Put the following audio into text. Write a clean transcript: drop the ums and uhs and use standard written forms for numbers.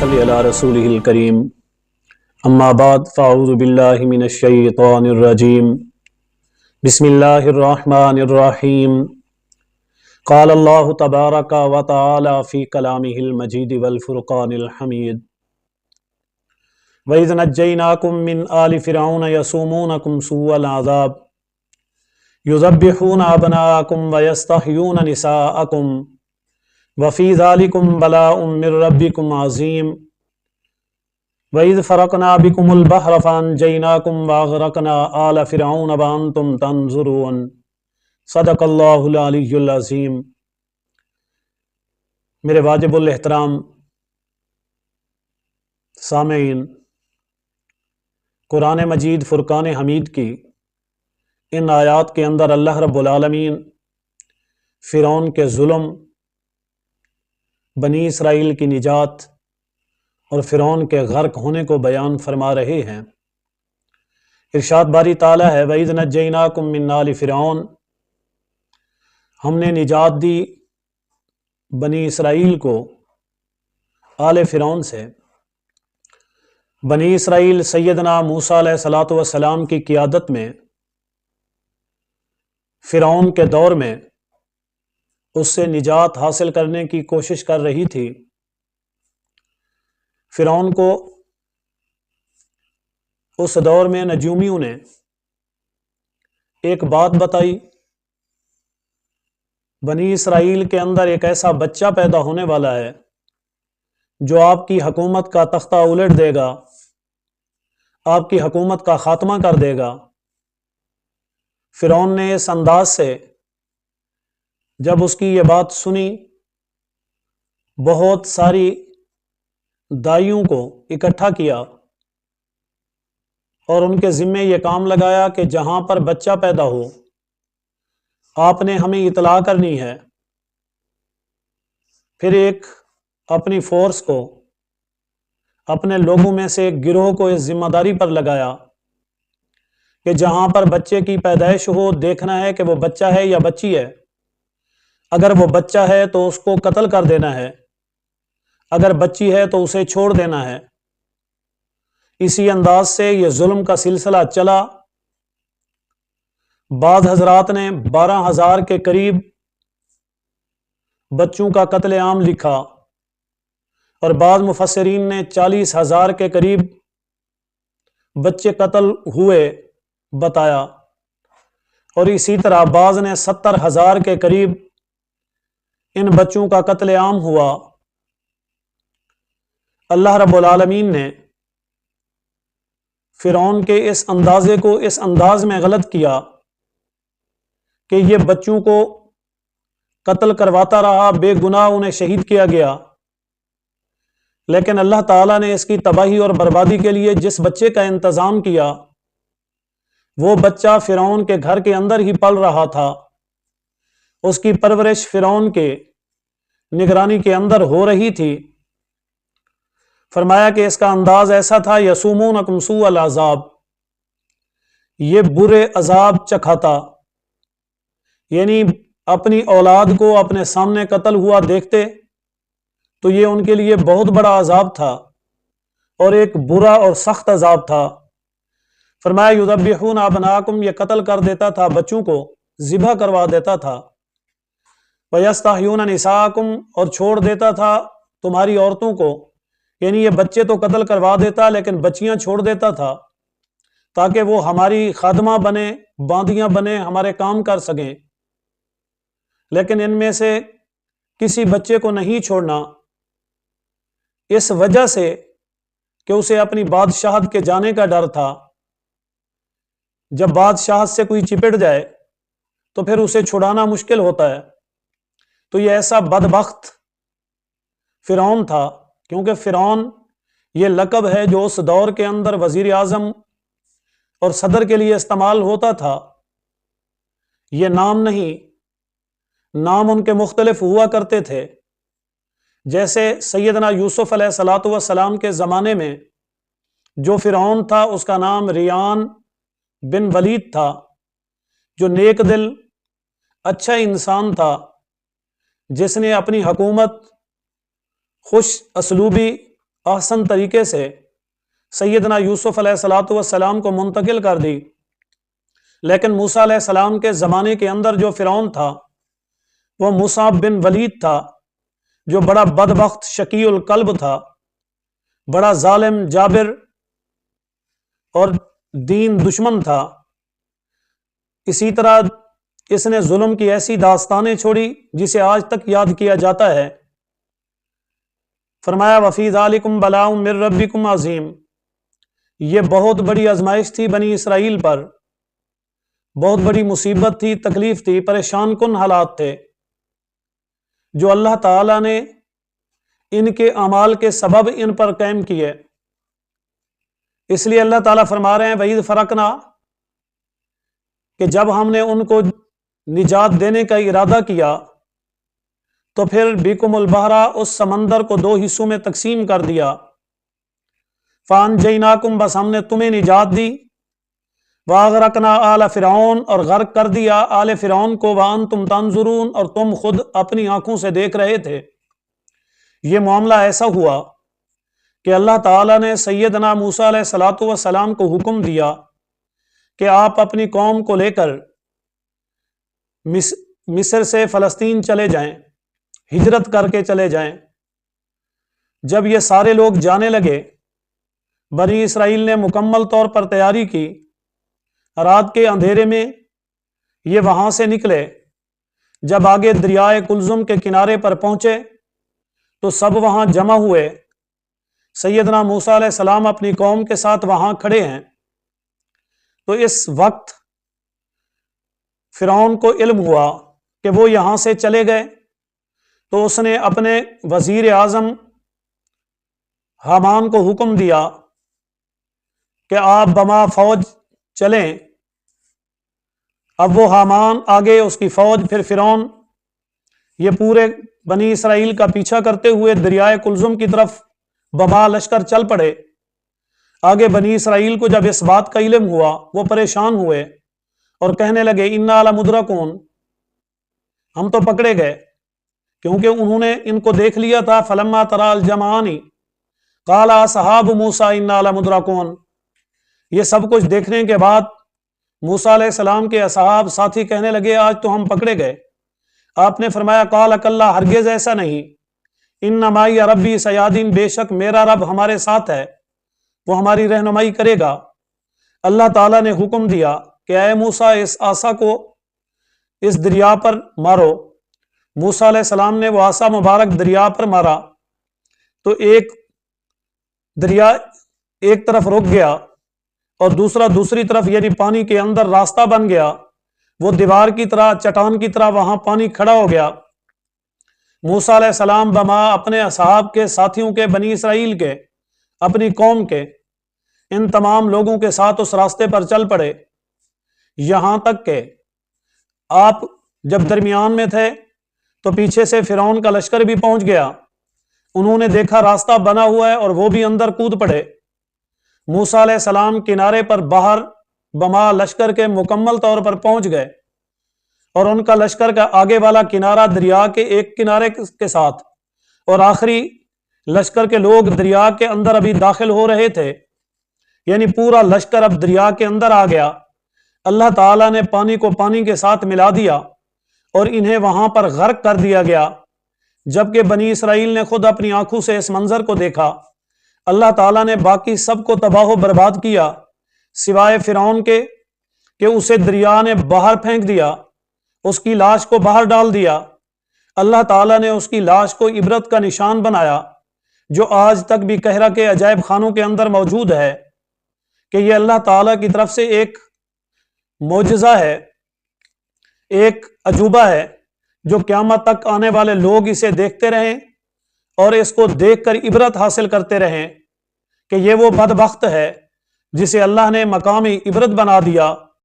صلی علی رسولہ الکریم اما بعد فاعوذ باللہ من الشیطان الرجیم بسم اللہ الرحمن الرحیم قال اللہ تبارک و تعالی فی کلامہ المجید والفرقان الحمید وَإِذْ نَجَّيْنَاكُمْ مِنْ آلِ فِرْعَوْنَ يَسُومُونَكُمْ سُوءَ الْعَذَابِ يُذَبِّحُونَ أَبْنَاءَكُمْ وَيَسْتَحْيُونَ نِسَاءَكُمْ وَفِي ذَلِكُمْ بَلَاءٌ مِّن رَّبِّكُمْ عَظِيمٌ وَإِذْ فَرَقْنَا بِكُمُ الْبَحْرَ فَأَنجَيْنَاكُمْ وَأَغْرَقْنَا آلَ فِرْعَوْنَ وَأَنْتُمْ تَنظُرُونَ صدق اللہ العلی العظیم۔ میرے واجب الاحترام سامعین، قرآن مجید فرقان حمید کی ان آیات کے اندر اللہ رب العالمین فرعون کے ظلم، بنی اسرائیل کی نجات اور فرعون کے غرق ہونے کو بیان فرما رہے ہیں۔ ارشاد باری تعالیٰ ہے وَإِذْ نَجَّيْنَاكُمْ مِنْ آلِ فِرْعَوْنَ، ہم نے نجات دی بنی اسرائیل کو آل فرعون سے۔ بنی اسرائیل سیدنا موسیٰ علیہ السلام کی قیادت میں فرعون کے دور میں اس سے نجات حاصل کرنے کی کوشش کر رہی تھی۔ فرعون کو اس دور میں نجومیوں نے ایک بات بتائی، بنی اسرائیل کے اندر ایک ایسا بچہ پیدا ہونے والا ہے جو آپ کی حکومت کا تختہ الٹ دے گا، آپ کی حکومت کا خاتمہ کر دے گا۔ فرعون نے اس انداز سے جب اس کی یہ بات سنی، بہت ساری دائیوں کو اکٹھا کیا اور ان کے ذمے یہ کام لگایا کہ جہاں پر بچہ پیدا ہو آپ نے ہمیں اطلاع کرنی ہے۔ پھر ایک اپنی فورس کو، اپنے لوگوں میں سے ایک گروہ کو اس ذمہ داری پر لگایا کہ جہاں پر بچے کی پیدائش ہو دیکھنا ہے کہ وہ بچہ ہے یا بچی ہے۔ اگر وہ بچہ ہے تو اس کو قتل کر دینا ہے، اگر بچی ہے تو اسے چھوڑ دینا ہے۔ اسی انداز سے یہ ظلم کا سلسلہ چلا۔ بعض حضرات نے 12,000 کے قریب بچوں کا قتل عام لکھا اور بعض مفسرین نے 40,000 کے قریب بچے قتل ہوئے بتایا، اور اسی طرح بعض نے 70,000 کے قریب ان بچوں کا قتل عام ہوا۔ اللہ رب العالمین نے فرعون کے اس اندازے کو اس انداز میں غلط کیا کہ یہ بچوں کو قتل کرواتا رہا، بے گناہ انہیں شہید کیا گیا، لیکن اللہ تعالیٰ نے اس کی تباہی اور بربادی کے لیے جس بچے کا انتظام کیا وہ بچہ فرعون کے گھر کے اندر ہی پل رہا تھا، اس کی پرورش فرعون کے نگرانی کے اندر ہو رہی تھی۔ فرمایا کہ اس کا انداز ایسا تھا یسومونکم سوء العذاب، یہ برے عذاب چکھاتا، یعنی اپنی اولاد کو اپنے سامنے قتل ہوا دیکھتے تو یہ ان کے لیے بہت بڑا عذاب تھا اور ایک برا اور سخت عذاب تھا۔ فرمایا یذبحون ابناءکم، یہ قتل کر دیتا تھا، بچوں کو ذبح کروا دیتا تھا، ویستحیون نساءکم، اور چھوڑ دیتا تھا تمہاری عورتوں کو، یعنی یہ بچے تو قتل کروا دیتا لیکن بچیاں چھوڑ دیتا تھا تاکہ وہ ہماری خادمہ بنے، باندیاں بنے، ہمارے کام کر سکیں، لیکن ان میں سے کسی بچے کو نہیں چھوڑنا، اس وجہ سے کہ اسے اپنی بادشاہت کے جانے کا ڈر تھا۔ جب بادشاہت سے کوئی چپٹ جائے تو پھر اسے چھڑانا مشکل ہوتا ہے۔ تو یہ ایسا بدبخت فرعون تھا، کیونکہ فرعون یہ لقب ہے جو اس دور کے اندر وزیر اعظم اور صدر کے لیے استعمال ہوتا تھا، یہ نام نہیں، نام ان کے مختلف ہوا کرتے تھے۔ جیسے سیدنا یوسف علیہ السلام کے زمانے میں جو فرعون تھا اس کا نام ریان بن ولید تھا، جو نیک دل اچھا انسان تھا، جس نے اپنی حکومت خوش اسلوبی احسن طریقے سے سیدنا یوسف علیہ الصلاۃ والسلام کو منتقل کر دی، لیکن موسیٰ علیہ السلام کے زمانے کے اندر جو فرعون تھا وہ مصعب بن ولید تھا، جو بڑا بدبخت شقی القلب تھا، بڑا ظالم جابر اور دین دشمن تھا۔ اسی طرح اس نے ظلم کی ایسی داستانیں چھوڑی جسے آج تک یاد کیا جاتا ہے۔ فرمایا وفی ذالکم بلاء من ربکم عظیم، یہ بہت بڑی آزمائش تھی بنی اسرائیل پر، بہت بڑی مصیبت تھی، تکلیف تھی، پریشان کن حالات تھے جو اللہ تعالی نے ان کے اعمال کے سبب ان پر قائم کیے۔ اس لیے اللہ تعالیٰ فرما رہے ہیں وَإِذْ فَرَقْنَا، کہ جب ہم نے ان کو نجات دینے کا ارادہ کیا تو پھر بِكُمُ الْبَحْرَ، اس سمندر کو دو حصوں میں تقسیم کر دیا، فَأَنْجَيْنَاكُمْ، بس ہم نے تمہیں نجات دی، وَأَغْرَقْنَا آلَ فِرْعَوْنَ، اور غرق کر دیا آل فرعون کو، وَأَنْتُمْ تَنْظُرُونَ، اور تم خود اپنی آنکھوں سے دیکھ رہے تھے۔ یہ معاملہ ایسا ہوا کہ اللہ تعالیٰ نے سیدنا موسیٰ علیہ الصلاۃ والسلام کو حکم دیا کہ آپ اپنی قوم کو لے کر مصر سے فلسطین چلے جائیں، ہجرت کر کے چلے جائیں۔ جب یہ سارے لوگ جانے لگے، بنی اسرائیل نے مکمل طور پر تیاری کی، رات کے اندھیرے میں یہ وہاں سے نکلے۔ جب آگے دریائے کلزم کے کنارے پر پہنچے تو سب وہاں جمع ہوئے۔ سیدنا موسیٰ علیہ السلام اپنی قوم کے ساتھ وہاں کھڑے ہیں، تو اس وقت فرعون کو علم ہوا کہ وہ یہاں سے چلے گئے، تو اس نے اپنے وزیر اعظم حامان کو حکم دیا کہ آپ بما فوج چلیں۔ اب وہ حامان آگے، اس کی فوج، پھر فرعون، یہ پورے بنی اسرائیل کا پیچھا کرتے ہوئے دریائے کلزم کی طرف بما لشکر چل پڑے۔ آگے بنی اسرائیل کو جب اس بات کا علم ہوا وہ پریشان ہوئے اور کہنے لگے انا لمدرکون، ہم تو پکڑے گئے، کیونکہ انہوں نے ان کو دیکھ لیا تھا۔ فلما تری الجمعان قال اصحاب موسیٰ انا لمدرکون، یہ سب کچھ دیکھنے کے بعد موسیٰ علیہ السلام کے اصحاب ساتھی کہنے لگے آج تو ہم پکڑے گئے۔ آپ نے فرمایا قال کلا، ہرگز ایسا نہیں، ان معی ربی سیہدین، بے شک میرا رب ہمارے ساتھ ہے، وہ ہماری رہنمائی کرے گا۔ اللہ تعالیٰ نے حکم دیا کہ اے موسیٰ اس عصا کو اس دریا پر مارو۔ موسیٰ علیہ السلام نے وہ عصا مبارک دریا پر مارا تو ایک دریا ایک طرف رک گیا اور دوسرا دوسری طرف، یعنی پانی کے اندر راستہ بن گیا، وہ دیوار کی طرح، چٹان کی طرح وہاں پانی کھڑا ہو گیا۔ موسیٰ علیہ السلام بما، اپنے اصحاب کے، ساتھیوں کے، بنی اسرائیل کے، اپنی قوم کے، ان تمام لوگوں کے ساتھ اس راستے پر چل پڑے، یہاں تک کہ آپ جب درمیان میں تھے تو پیچھے سے فرعون کا لشکر بھی پہنچ گیا۔ انہوں نے دیکھا راستہ بنا ہوا ہے اور وہ بھی اندر کود پڑے۔ موسیٰ علیہ السلام کنارے پر باہر بما لشکر کے مکمل طور پر پہنچ گئے، اور ان کا لشکر کا آگے والا کنارہ دریا کے ایک کنارے کے ساتھ، اور آخری لشکر کے لوگ دریا کے اندر ابھی داخل ہو رہے تھے، یعنی پورا لشکر اب دریا کے اندر آ گیا۔ اللہ تعالیٰ نے پانی کو پانی کے ساتھ ملا دیا اور انہیں وہاں پر غرق کر دیا گیا۔ جبکہ بنی اسرائیل نے خود اپنی آنکھوں سے اس منظر کو دیکھا۔ اللہ تعالیٰ نے باقی سب کو تباہ و برباد کیا سوائے فرعون کے، کہ اسے دریا نے باہر پھینک دیا، اس کی لاش کو باہر ڈال دیا۔ اللہ تعالیٰ نے اس کی لاش کو عبرت کا نشان بنایا، جو آج تک بھی کہرہ کے عجائب خانوں کے اندر موجود ہے، کہ یہ اللہ تعالیٰ کی طرف سے ایک معجزہ ہے، ایک عجوبہ ہے، جو قیامت تک آنے والے لوگ اسے دیکھتے رہیں اور اس کو دیکھ کر عبرت حاصل کرتے رہیں کہ یہ وہ بدبخت ہے جسے اللہ نے مقامی عبرت بنا دیا۔